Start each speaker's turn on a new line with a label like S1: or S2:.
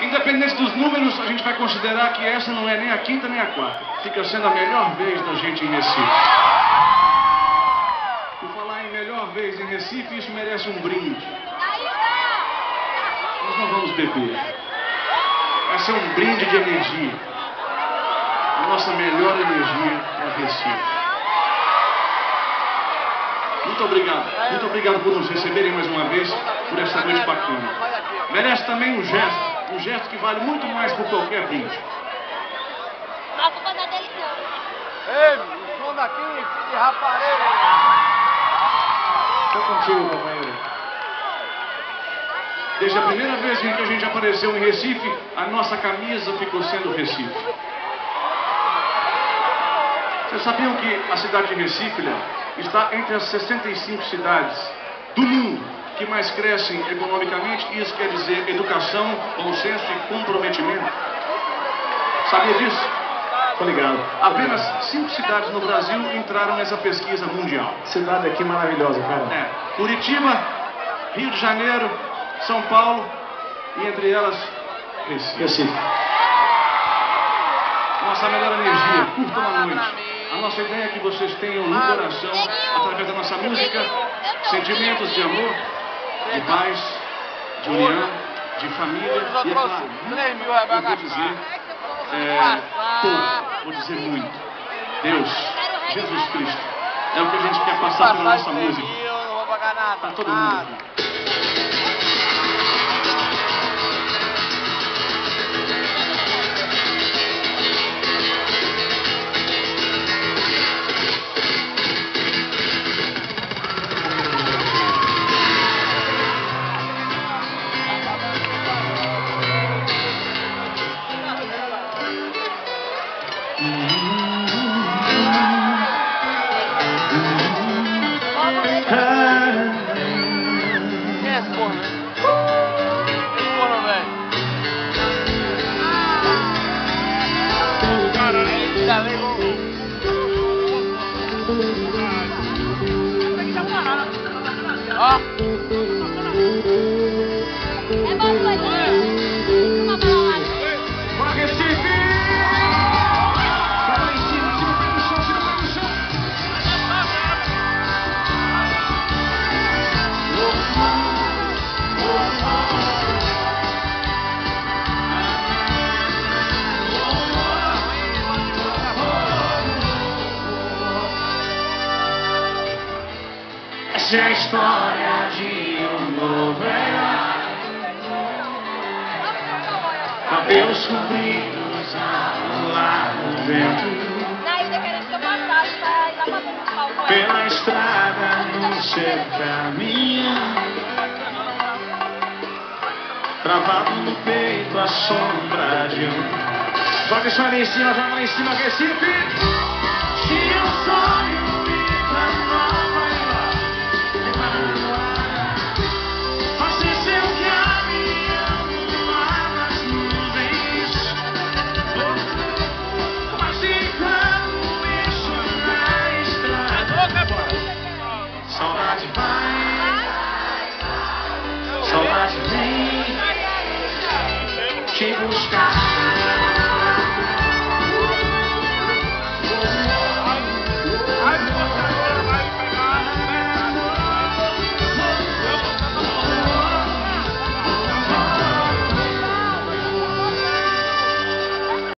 S1: Independente dos números, a gente vai considerar que essa não é nem a quinta nem a quarta. Fica sendo a melhor vez da gente em Recife. Por falar em melhor vez em Recife, isso merece um brinde. Nós não vamos beber. Vai ser um brinde de energia. A nossa melhor energia é Recife. Muito obrigado por nos receberem mais uma vez, por essa noite bacana. Merece também um gesto que vale muito mais por qualquer brinde.
S2: Não, vou fazer dele não.
S3: Ei, o som daqui, filho de rapariga.
S1: Estou contigo, companheiro. Desde a primeira vez em que a gente apareceu em Recife, a nossa camisa ficou sendo Recife. Vocês sabiam que a cidade de Recife, Léo, está entre as 65 cidades do mundo que mais crescem economicamente? Isso quer dizer educação, bom senso e comprometimento. Sabia disso? Tô ligado. Apenas 5 cidades no Brasil entraram nessa pesquisa mundial.
S4: Cidade aqui maravilhosa, cara.
S1: Curitiba, Rio de Janeiro, São Paulo e entre elas Recife. Nossa melhor energia, curtam a noite. A nossa ideia é que vocês tenham no coração, através da nossa música, sentimentos de amor, de paz, de união, de família e, é claro, eu vou dizer pouco, vou dizer muito. Deus, Jesus Cristo, é o que a gente quer passar pela nossa música. Para todo mundo aqui.
S5: Essa é a história de um novo herói, cabelos compridos ao ar do vento,
S2: Na ilha querendo que eu passasse pra ir lá pra dentro do palco.
S5: pela estrada no seu caminho, travado no peito a sombra de um.
S4: Joga isso ali em cima, Recife!
S5: Se eu sonho ir pra Nova York, fazer seu caminhão no ar das nuvens, mas enquanto isso na estrada, saudade vai, saudade vem te buscar.